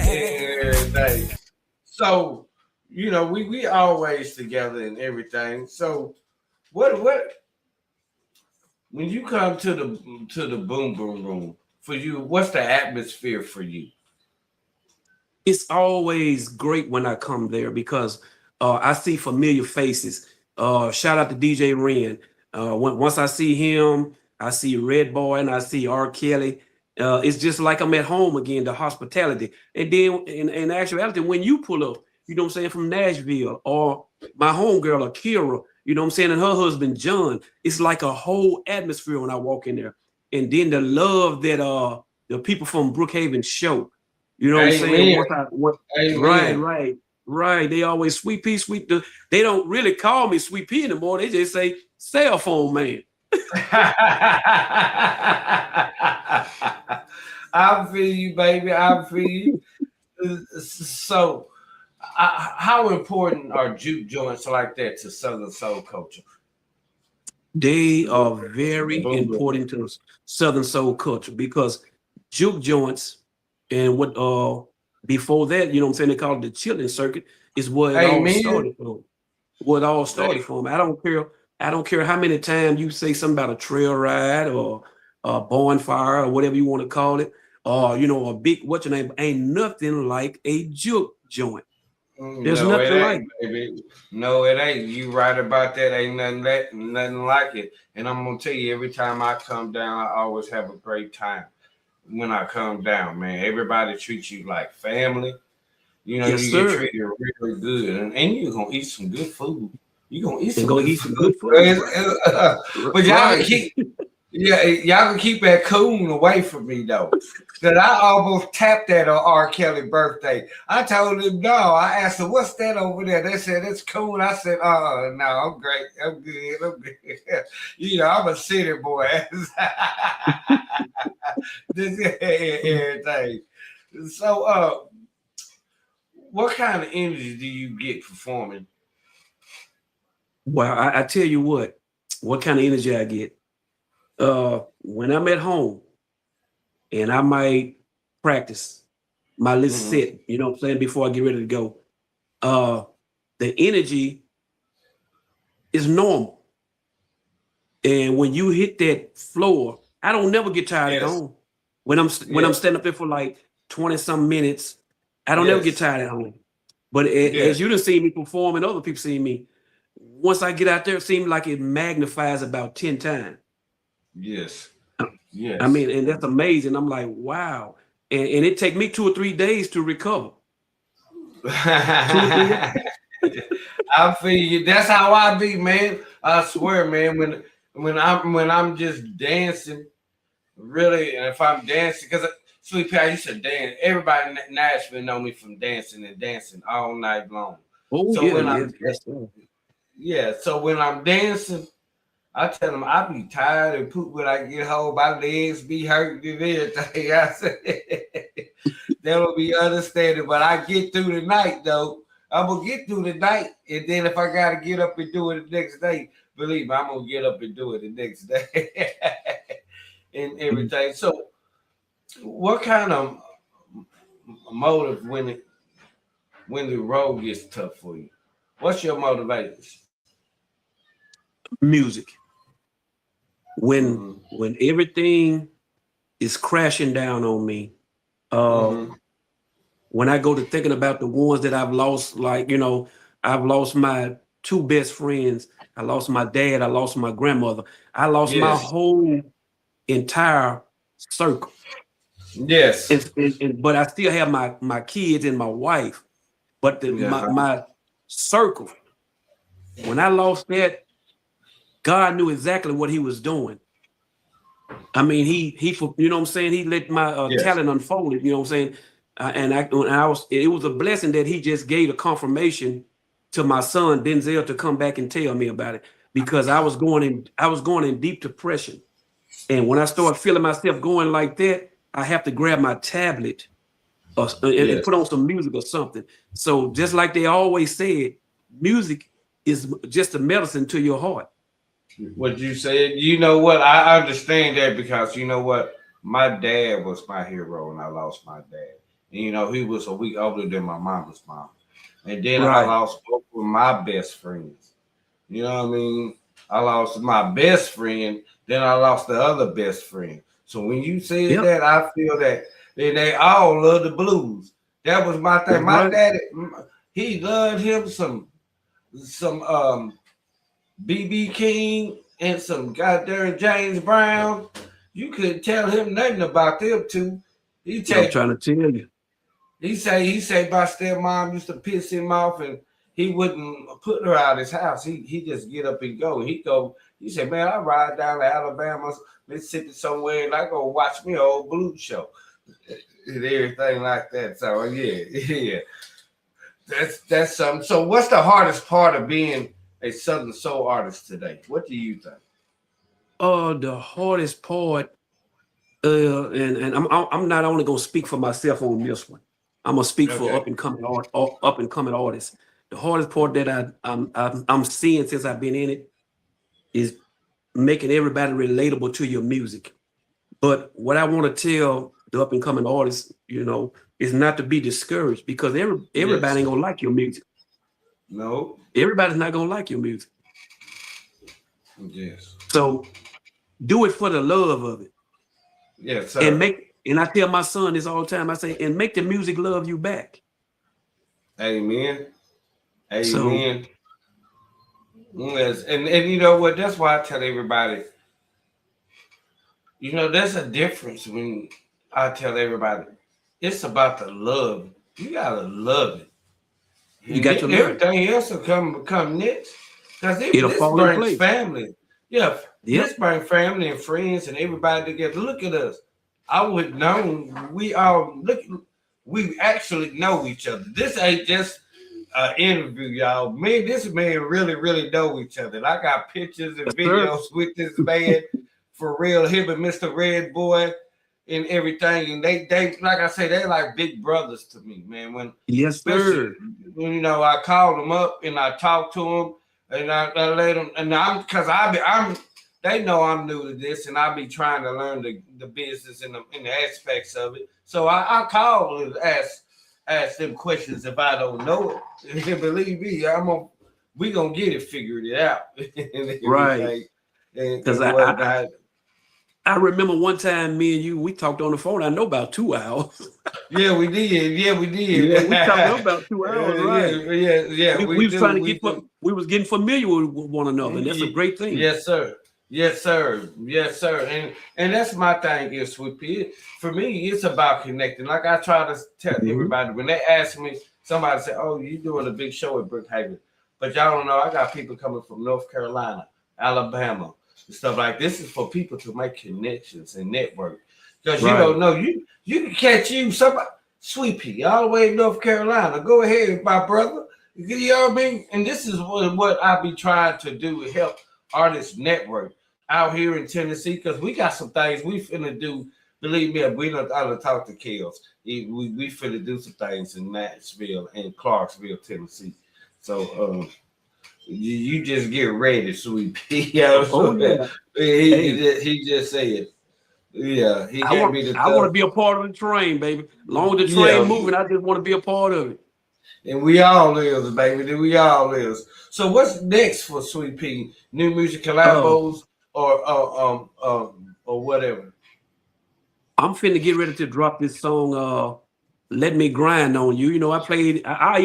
Speaker 3: Everything. So, you know, we always together and everything. So, what when you come to the boom boom room for you? What's the atmosphere for you?
Speaker 4: It's always great when I come there because I see familiar faces. Shout out to DJ Ren. Once I see him, I see Red Boy and I see R. Kelly. It's just like I'm at home again, the hospitality. And then in actuality, when you pull up, you know what I'm saying, from Nashville, or my homegirl, Akira, you know what I'm saying, and her husband, John, it's like a whole atmosphere when I walk in there. And then the love that the people from Brookhaven show. You know what I'm saying? Right. They always Sweet Pea, they don't really call me Sweet Pea anymore. They just say cell phone man.
Speaker 3: I feel you, baby. I feel you. So, how important are juke joints like that to Southern soul culture?
Speaker 4: They are very important to Southern soul culture because juke joints and what before that, you know what I'm saying, they call it the chilling circuit, is what it all started from. What all started from. I don't care how many times you say something about a trail ride or a bonfire or whatever you want to call it, or you know, a big ain't nothing like a juke joint. There's nothing like it.
Speaker 3: Baby. No, it ain't. You right about that. Ain't nothing like it. And I'm gonna tell you, every time I come down, I always have a great time. When I come down, man, everybody treats you like family. You know, you get treated really good, and you're gonna eat some good food. You're gonna eat some good food. But y'all can keep that coon away from me though. That I almost tapped that on R. Kelly birthday. I told him no. I asked him, what's that over there? They said it's coon. I said, oh no, I'm great. I'm good. You know, I'm a city boy. This everything. So what kind of energy do you get performing?
Speaker 4: Well, I tell you what kind of energy I get. When I'm at home and I might practice my little set, you know what I'm saying, before I get ready to go, the energy is normal. And when you hit that floor, I don't never get tired at home. When I'm standing up there for like 20-some minutes, I don't never get tired at home. But as you done see me perform and other people see me, once I get out there, it seems like it magnifies about 10 times.
Speaker 3: Yes.
Speaker 4: I mean, and that's amazing. I'm like, wow. And it take me 2 or 3 days to recover.
Speaker 3: I feel you. That's how I be, man. I swear, man. When I'm just dancing, really, and if I'm dancing, because Sweet Pea, I used to dance. Everybody in Nashville know me from dancing all night long.
Speaker 4: Oh,
Speaker 3: so so when I'm dancing, I tell them I be tired and poop when I get home. My legs be hurting and everything. I said they'll be understanding, but I get through the night though. I'm gonna get through the night, and then if I gotta get up and do it the next day, believe me, I'm gonna get up and do it the next day and everything. So, what kind of motive when the road gets tough for you? What's your motivation?
Speaker 4: Music. When everything is crashing down on me,
Speaker 3: Mm-hmm.
Speaker 4: When I go to thinking about the ones that I've lost, like, you know, I've lost my two best friends. I lost my dad. I lost my grandmother. I lost my
Speaker 3: Yes.
Speaker 4: whole entire circle.
Speaker 3: Yes.
Speaker 4: But I still have my kids and my wife. But
Speaker 3: Yeah.
Speaker 4: my circle, when I lost that, God knew exactly what he was doing. I mean, he you know what I'm saying? He let my
Speaker 3: Yes.
Speaker 4: talent unfold it, you know what I'm saying? It was a blessing that he just gave a confirmation to my son Denzel to come back and tell me about it, because I was going in deep depression. And when I started feeling myself going like that, I have to grab my tablet and
Speaker 3: Yes.
Speaker 4: put on some music or something. So just like they always said, music is just a medicine to your heart.
Speaker 3: What you said, you know what? I understand that because you know what? My dad was my hero and I lost my dad. And you know, he was a week older than my mama's mom. And then I
Speaker 4: Right.
Speaker 3: lost both of my best friends. You know what I mean? I lost my best friend, then I lost the other best friend. So when you said
Speaker 4: Yep.
Speaker 3: that, I feel that they all love the blues. That was my thing.
Speaker 4: That's
Speaker 3: My
Speaker 4: right.
Speaker 3: daddy, he loved him some BB King and some goddamn James Brown. You couldn't tell him nothing about them two. He
Speaker 4: I'm
Speaker 3: take
Speaker 4: trying to tell you.
Speaker 3: he say my stepmom used to piss him off and he wouldn't put her out of his house. He just get up and go. He said, man, I ride down to Alabama, Mississippi somewhere and I go watch me an old blues show and everything like that. So yeah, yeah. That's something. So what's the hardest part of being a Southern soul artist today? What do you think?
Speaker 4: The hardest part, and I'm not only gonna speak for myself on this one. I'm gonna speak for
Speaker 3: Okay.
Speaker 4: up and coming artists. The hardest part that I'm seeing since I've been in it is making everybody relatable to your music. But what I want to tell the up and coming artists, you know, is not to be discouraged, because
Speaker 3: Yes.
Speaker 4: everybody ain't gonna like your music.
Speaker 3: No.
Speaker 4: Everybody's not gonna like your music.
Speaker 3: Yes.
Speaker 4: So do it for the love of it.
Speaker 3: Yes,
Speaker 4: And
Speaker 3: sir.
Speaker 4: I tell my son this all the time. I say, and make the music love you back.
Speaker 3: Amen.
Speaker 4: So
Speaker 3: Amen. Yes. And you know what? That's why I tell everybody, you know, there's a difference when I tell everybody it's about the love. You gotta love it.
Speaker 4: you
Speaker 3: And
Speaker 4: got to
Speaker 3: then
Speaker 4: love it.
Speaker 3: everything else will come next. Because
Speaker 4: It'll
Speaker 3: this
Speaker 4: fall in
Speaker 3: brings
Speaker 4: place.
Speaker 3: family. Yeah, this
Speaker 4: Yep.
Speaker 3: brings family and friends and everybody together. Look at us. I would know we all look. We actually know each other. This ain't just an interview, y'all. Me, this man really know each other. And I got pictures and
Speaker 4: Yes, sir.
Speaker 3: videos with this man for real. Him and Mr. Red Boy and everything. And they like I say, they like big brothers to me, man. When
Speaker 4: Yes,
Speaker 3: especially
Speaker 4: sir.
Speaker 3: when you know I called them up and I talked to them and I let them and I'm because I'm they know I'm new to this and I be trying to learn the business and the aspects of it. So I call and ask them questions if I don't know it. And believe me, we gonna get it figured it out and
Speaker 4: Right.
Speaker 3: everything
Speaker 4: Because
Speaker 3: and whatnot.
Speaker 4: I remember one time me and you, we talked on the phone. I know about 2 hours.
Speaker 3: Yeah, we did. Yeah, we did.
Speaker 4: Yeah, we talked about 2 hours, right?
Speaker 3: Yeah,
Speaker 4: We
Speaker 3: we
Speaker 4: was
Speaker 3: do.
Speaker 4: trying to
Speaker 3: We do.
Speaker 4: we was getting familiar with one another, and that's a great thing.
Speaker 3: Yes, sir. Yes, sir. Yes, sir. And that's my thing is with it. For me, it's about connecting. Like I try to tell
Speaker 4: Mhm.
Speaker 3: everybody when they ask me, somebody say, "Oh, you doing a big show at Brookhaven," but y'all don't know. I got people coming from North Carolina, Alabama, and stuff like this. Is for people to make connections and network because you
Speaker 4: Right.
Speaker 3: don't know you can catch you somebody Sweet Pea all the way in North Carolina. Go ahead, my brother. You know what I mean? And this is what I be trying to do to help artists network out here in Tennessee because we got some things we finna do. Believe me, we don't I don't talk to Kels. We finna do some things in Nashville and Clarksville, Tennessee. So you just get ready, Sweet Pea.
Speaker 4: Oh yeah. Hey,
Speaker 3: He just said, yeah, he gave me the
Speaker 4: I want to
Speaker 3: thumbs.
Speaker 4: be a part of the train, baby. Long as the train
Speaker 3: Yeah,
Speaker 4: moving, I just want to be a part of it.
Speaker 3: and we all is, baby. We all is. So what's next for Sweet Pea? New music
Speaker 4: Oh,
Speaker 3: collabos or whatever.
Speaker 4: I'm finna get ready to drop this song. Let Me Grind on You. You know, I played. I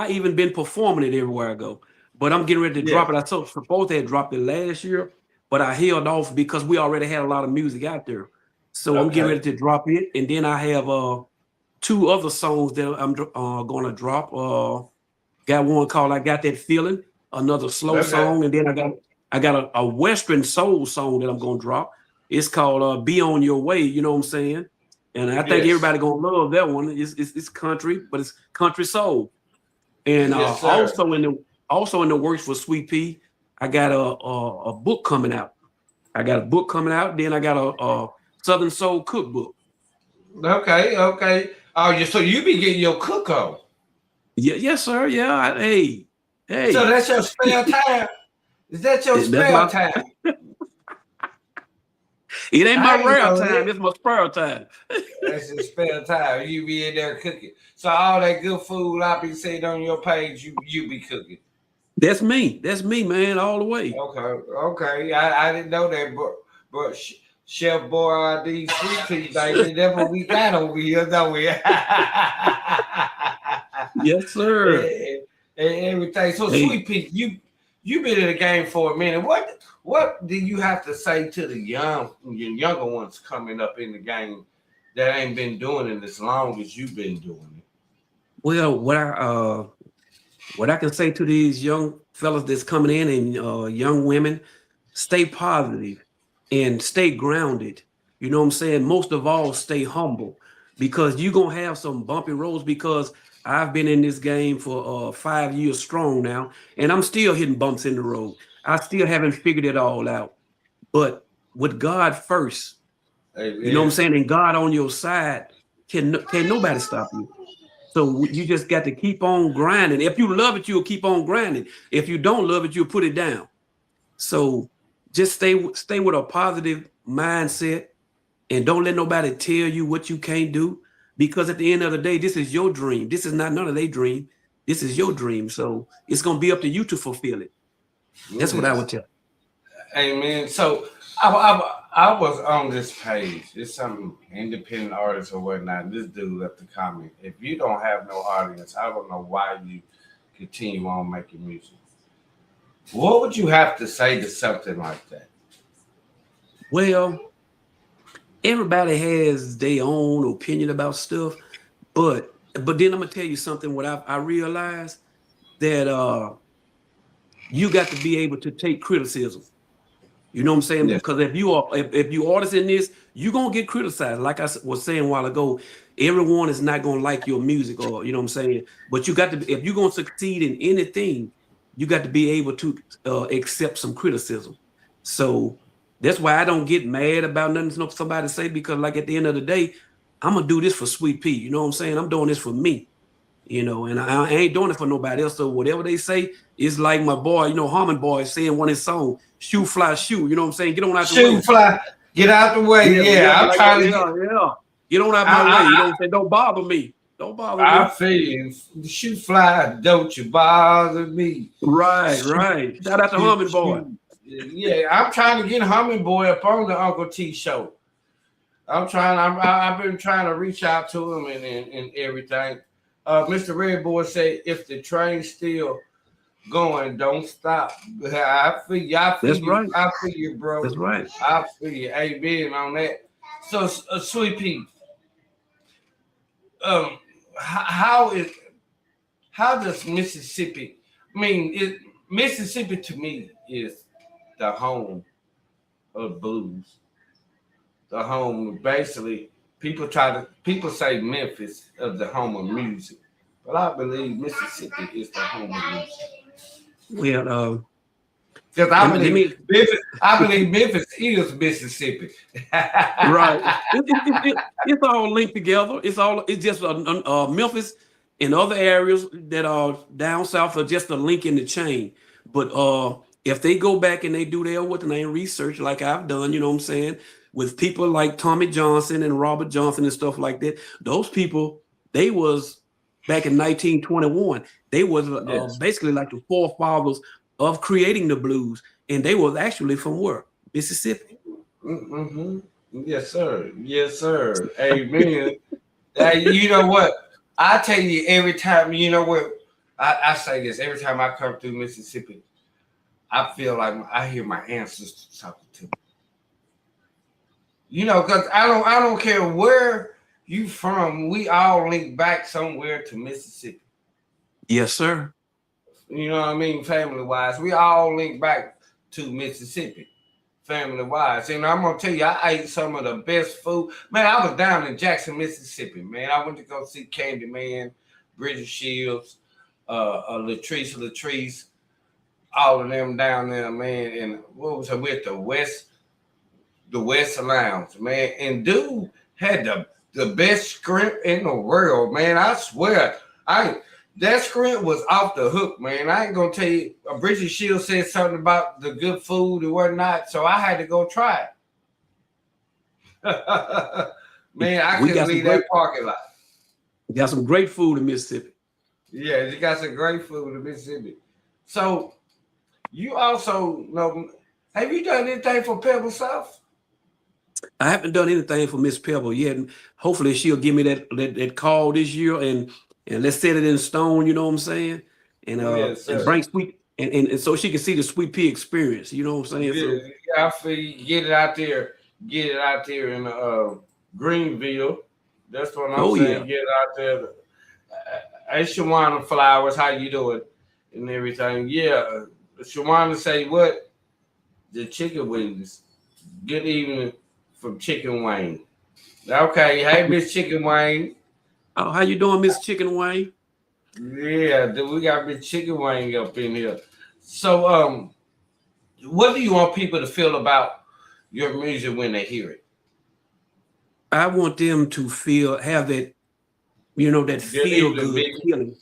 Speaker 4: even been performing it everywhere I go. But I'm getting ready to
Speaker 3: Yeah.
Speaker 4: drop it. I supposed to have dropped it last year, but I held off because we already had a lot of music out there. So I'm getting
Speaker 3: Okay.
Speaker 4: ready to drop it, and then I have 2 other songs that I'm gonna drop. Got one called "I Got That Feeling," another slow
Speaker 3: Okay.
Speaker 4: song, and then I got a Western soul song that I'm gonna drop. It's called "Be On Your Way." You know what I'm saying? And I think
Speaker 3: Yes.
Speaker 4: everybody gonna love that one. It's country, but it's country soul. And
Speaker 3: Yes, sir.
Speaker 4: also in the works for Sweet Pea, I got a book coming out. I got a book coming out. Then I got a Southern Soul cookbook.
Speaker 3: Okay, okay. Oh, so you be getting your cook on.
Speaker 4: Yeah, yes, sir. Yeah. Hey.
Speaker 3: So that's your spare time. Is that your spare time?
Speaker 4: It ain't my
Speaker 3: I ain't
Speaker 4: rare
Speaker 3: know
Speaker 4: time.
Speaker 3: that.
Speaker 4: It's my spare time.
Speaker 3: That's your spare time. You be in there cooking. So all that good food I be seeing on your page, you be cooking.
Speaker 4: That's me. That's me, man, all the way.
Speaker 3: Okay, okay. I didn't know that, but Chef Boy ID Sweet Pea, baby, that's what we got over here, don't we?
Speaker 4: Yes, sir.
Speaker 3: and everything. So
Speaker 4: Hey.
Speaker 3: Sweet Pea, you been in the game for a minute. What do you have to say to the younger ones coming up in the game that ain't been doing it as long as you've been doing it?
Speaker 4: Well, what I can say to these young fellas that's coming in and young women, stay positive and stay grounded. You know what I'm saying? Most of all, stay humble because you're gonna have some bumpy roads because I've been in this game for 5 years strong now, and I'm still hitting bumps in the road. I still haven't figured it all out. But with God first, you know what I'm saying, and God on your side, can nobody stop you. So you just got to keep on grinding. If you love it, you'll keep on grinding. If you don't love it, you'll put it down. So just stay with a positive mindset and don't let nobody tell you what you can't do. Because at the end of the day, this is your dream. This is not none of their dream. This is your dream. So it's gonna be up to you to fulfill it. That's what I would tell.
Speaker 3: Amen. So I was on this page. It's some independent artists or whatnot. This dude left a comment. If you don't have no audience, I don't know why you continue on making music. What would you have to say to something like that?
Speaker 4: Well, everybody has their own opinion about stuff, but then I'm gonna tell you something. What I realized that you got to be able to take criticism. You know what I'm saying?
Speaker 3: Yes.
Speaker 4: Because if you artists in this, you're gonna get criticized. Like I was saying a while ago, everyone is not gonna like your music, or you know what I'm saying. But you got to, if you're gonna succeed in anything, you got to be able to accept some criticism. So that's why I don't get mad about nothing somebody say, because like at the end of the day, I'm gonna do this for Sweet Pea. You know what I'm saying? I'm doing this for me. You know, and I ain't doing it for nobody else. So whatever they say, it's like my boy, you know, Harmon Boy saying one of his songs, "Shoe fly shoe." You know what I'm saying? Get on out the way.
Speaker 3: Shoe fly, get out the way. Yeah, I'm
Speaker 4: like,
Speaker 3: trying to
Speaker 4: get on out my way. You know what I'm saying? Don't bother me. Don't bother me.
Speaker 3: I feel you. Shoe fly, don't you bother me.
Speaker 4: Right. Shout out to Harmon Boy.
Speaker 3: Yeah, I'm trying to get Harmon Boy up on the Uncle T show. I've been trying to reach out to him and everything. Mr. Red Boy said, if the train's still going, don't stop. I feel you.
Speaker 4: That's right.
Speaker 3: I feel you, bro.
Speaker 4: That's right.
Speaker 3: I feel you. Amen on that. So, Sweet Pea, how does Mississippi? I mean, Mississippi to me is the home of blues. The home, basically, people say Memphis is the home of music, but I believe Mississippi is the home of music.
Speaker 4: Well,
Speaker 3: because I believe Memphis is Mississippi.
Speaker 4: Right. It's all linked together. It's just Memphis and other areas that are down south are just a link in the chain. But if they go back and they do their research, like I've done, you know what I'm saying, with people like Tommy Johnson and Robert Johnson and stuff like that, those people, they was back in 1921. They was basically like the forefathers of creating the blues, and they was actually from where? Mississippi.
Speaker 3: Mm-hmm. Yes, sir. Yes, sir. Amen. Hey, you know what? I tell you every time, you know what? I say this every time I come through Mississippi, I feel like I hear my ancestors talking to me. You know, because I don't care where you from, we all link back somewhere to Mississippi.
Speaker 4: Yes, sir.
Speaker 3: You know what I mean? Family wise, we all link back to Mississippi. Family wise. And I'm gonna tell you, I ate some of the best food. Man, I was down in Jackson, Mississippi, man. I went to go see Candyman, Bridget Shields, Latrice, all of them down there, man. And what was it with the West Lounge, man. And dude had the best script in the world, man. I swear. That script was off the hook, man. I ain't gonna tell you. Bridget Shields said something about the good food and whatnot, so I had to go try it. Man, I couldn't leave that parking lot.
Speaker 4: We got some great food in Mississippi.
Speaker 3: Yeah, you got some great food in Mississippi. So you also know, have you done anything for Pebble South?
Speaker 4: I haven't done anything for Miss Pebble yet. And hopefully she'll give me that call this year and let's set it in stone, you know what I'm saying? And
Speaker 3: Yes,
Speaker 4: and bring sweet and so she can see the sweet pea experience, you know what I'm saying?
Speaker 3: Yeah, I feel you. Get it out there in Greenville. That's what I'm saying. Yeah. Get it out there. Hey, Shawana Flowers, how you doing? And everything. Yeah. Shawana say what? The chicken wings. Good evening from Chicken Wayne. Okay. Hey, Miss Chicken Wayne.
Speaker 4: Oh, how you doing, Miss Chicken Wayne?
Speaker 3: Yeah, we got Miss Chicken Wayne up in here. So what do you want people to feel about your music when they hear it?
Speaker 4: I want them to have that, you know, that feel good feeling.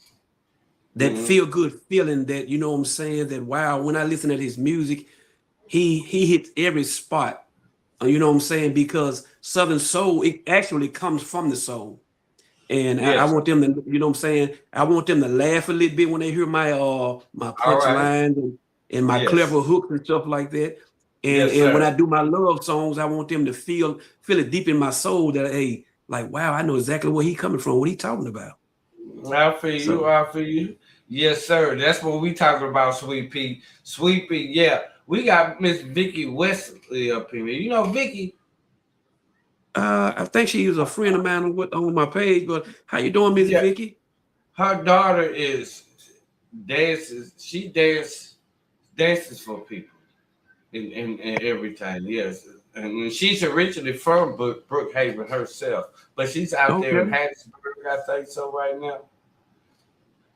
Speaker 4: That feel good feeling that, you know what I'm saying, that wow, when I listen to his music, he hits every spot. You know what I'm saying? Because Southern Soul, it actually comes from the soul. And I want them to, you know what I'm saying? I want them to laugh a little bit when they hear my punchlines and my clever hooks and stuff like that. And when I do my love songs, I want them to feel it deep in my soul that, hey, like, wow, I know exactly where he coming from, what he talking about.
Speaker 3: I feel you. Yes, sir. That's what we talking about, Sweet Pea. Sweet Pea, yeah. We got Miss Vicky Wesley up here. You know Vicky?
Speaker 4: I think she was a friend of mine on my page, but how you doing, Miss Vicky?
Speaker 3: Her daughter is dances. She dances for people and everything. Yes, and she's originally from Brookhaven herself, but she's out there in Hattiesburg, I think so right now.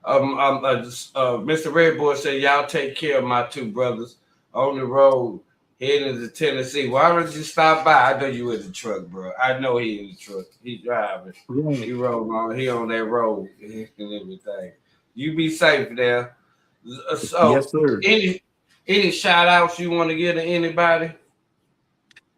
Speaker 3: Mr. Redboy said, "Y'all take care of my two brothers on the road heading to Tennessee. Why don't you stop by? I know you in the truck, bro. I know he in the truck. He driving. He rolling on. He on that road and everything. You be safe there. So,
Speaker 4: yes, sir.
Speaker 3: Any shout outs you want to give to anybody?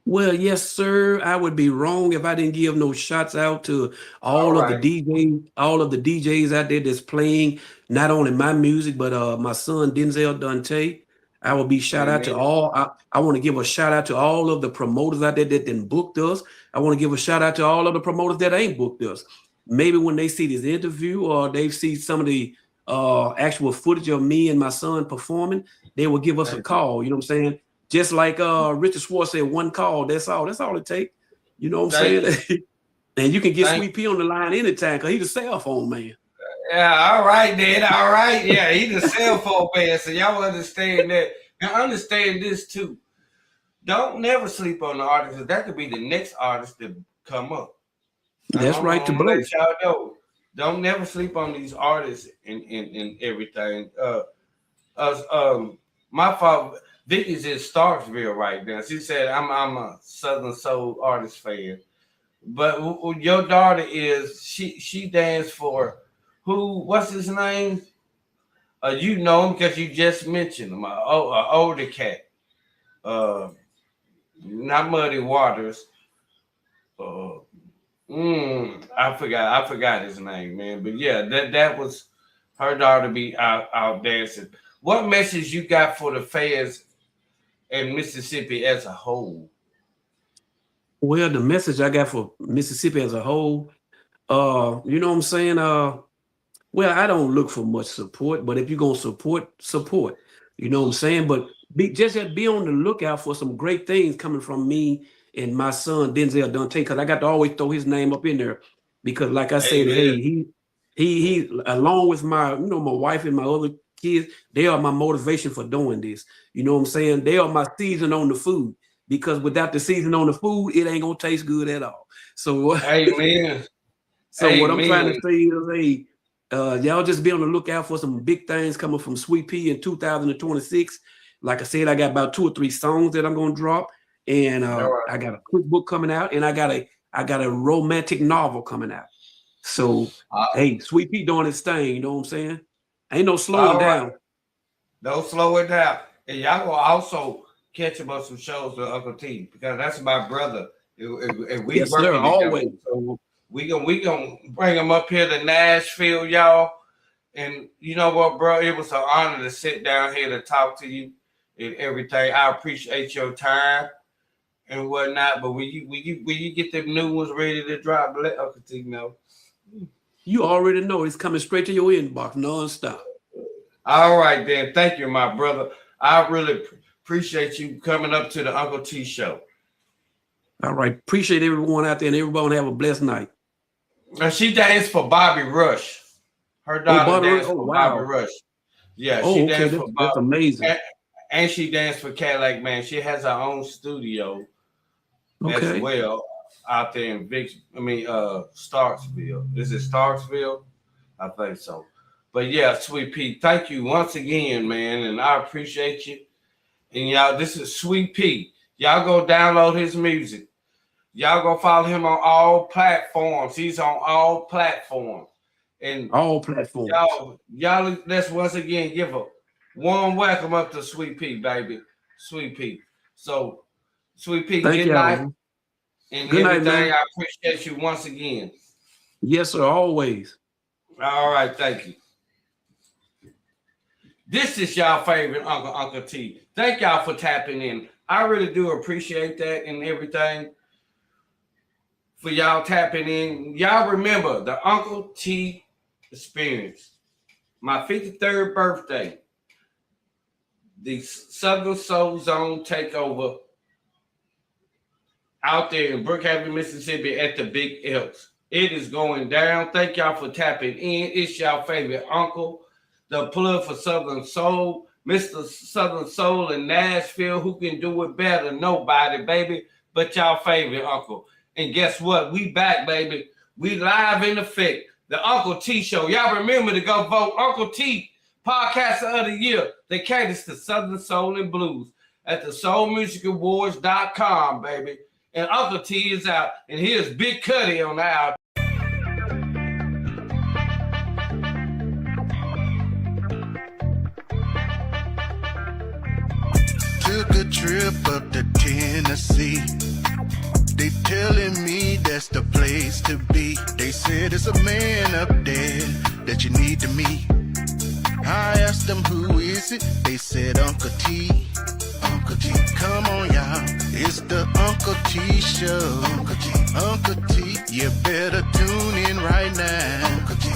Speaker 4: Well, yes, sir. I would be wrong if I didn't give no shots out to all of the DJs out there that's playing not only my music, but my son Denzel Dante. I will be shout out to all. I want to give a shout out to all of the promoters out there that didn't booked us. I want to give a shout out to all of the promoters that ain't booked us. Maybe when they see this interview or they see some of the actual footage of me and my son performing, they will give us a call. You know what I'm saying? Just like Richard Schwartz said, one call, that's all it takes. You know what I'm saying? And you can get Sweet Pea on the line anytime because he's a cell phone man.
Speaker 3: Yeah, all right, then. All right. Yeah, he's a cell phone man. So y'all understand that. And understand this too. Don't never sleep on the artist, because that could be the next artist to come up.
Speaker 4: That's right to blow.
Speaker 3: Let y'all know. Don't never sleep on these artists and everything. My father, Vicky's in Starksville right now. She said, I'm a Southern Soul artist fan. But your daughter is, she danced for who? What's his name? You know him because you just mentioned him. An older cat. Not Muddy Waters. I forgot his name, man. But yeah, that was her daughter be out dancing. What message you got for the fans in Mississippi as a whole?
Speaker 4: Well, the message I got for Mississippi as a whole, you know what I'm saying? Well, I don't look for much support, but if you're gonna support. You know what I'm saying? But just be on the lookout for some great things coming from me and my son Denzel Dante, because I got to always throw his name up in there. Because, like I said,
Speaker 3: Amen.
Speaker 4: hey, he along with my my wife and my other kids, they are my motivation for doing this. You know what I'm saying? They are my season on the food. Because without the season on the food, it ain't gonna taste good at all. So,
Speaker 3: Amen.
Speaker 4: so what I'm trying to
Speaker 3: Amen.
Speaker 4: say is, hey, y'all just be on the lookout for some big things coming from Sweet Pea in 2026. Like I said, I got about 2 or 3 songs that I'm gonna drop, and
Speaker 3: All right.
Speaker 4: I got a cookbook coming out, and I got a romantic novel coming out. So, hey, Sweet Pea doing its thing. You know what I'm saying? Ain't no slowing
Speaker 3: All right.
Speaker 4: down.
Speaker 3: Don't slow it down. And y'all will also catch him on some shows with Uncle T, because that's my brother. And we
Speaker 4: Yes,
Speaker 3: working
Speaker 4: sir.
Speaker 3: together.
Speaker 4: Always.
Speaker 3: So we gonna bring him up here to Nashville, y'all. And you know what, bro? It was an honor to sit down here to talk to you and everything. I appreciate your time and whatnot. But when you get them new ones ready to drop, let Uncle T know.
Speaker 4: You already know it's coming straight to your inbox, nonstop.
Speaker 3: All right, then. Thank you, my brother. I really appreciate you coming up to the Uncle T show.
Speaker 4: All right. Appreciate everyone out there, and everyone have a blessed night.
Speaker 3: And she danced for Bobby Rush. Her daughter danced for Bobby Rush. Yeah, she danced for Bobby.
Speaker 4: That's amazing.
Speaker 3: And she danced for Cadillac Man. She has her own studio as well out there in Starksville. Is it Starksville? I think so. But yeah, Sweet Pea, thank you once again, man, and I appreciate you. And y'all, this is Sweet Pea. Y'all go download his music. Y'all go follow him on all platforms. He's on all platforms. And
Speaker 4: all platforms.
Speaker 3: Y'all, let's once again give a warm welcome up to Sweet Pea, baby. Sweet Pea. So, Sweet Pea, good night. And good night, man. I appreciate you once again.
Speaker 4: Yes, sir, always.
Speaker 3: All right, thank you. This is y'all favorite Uncle T. Thank y'all for tapping in. I really do appreciate that and everything for y'all tapping in. Y'all remember the Uncle T experience. My 53rd birthday. The Southern Soul Zone takeover out there in Brookhaven, Mississippi at the Big Elks. It is going down. Thank y'all for tapping in. It's y'all favorite uncle, the plug for Southern Soul, Mr. Southern Soul in Nashville. Who can do it better? Nobody, baby, but y'all favorite uncle. And guess what? We back, baby. We live in effect. The Uncle T Show. Y'all remember to go vote Uncle T Podcaster of the Year. They caters to Southern Soul and Blues at the soulmusicawards.com, baby. And Uncle T is out. And here's Big Cuddy on the album.
Speaker 2: Took a trip up to Tennessee. They telling me that's the place to be. They said it's a man up there that you need to meet. I asked them who is it. They said Uncle T. Uncle T, come on y'all. It's the Uncle T Show. Uncle T, Uncle T, you better tune in right now. Uncle T,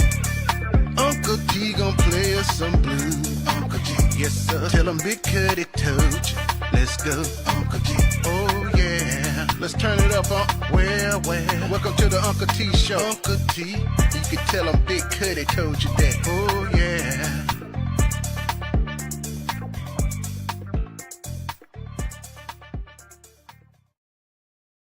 Speaker 2: Uncle T gon' play us some blues. Uncle T, yes sir. Tell him Big Cuddy told you. Let's go, Uncle T. Oh yeah, let's turn it up, well. Welcome to the Uncle T Show. Uncle T, you can tell him Big Cuddy told you that. Oh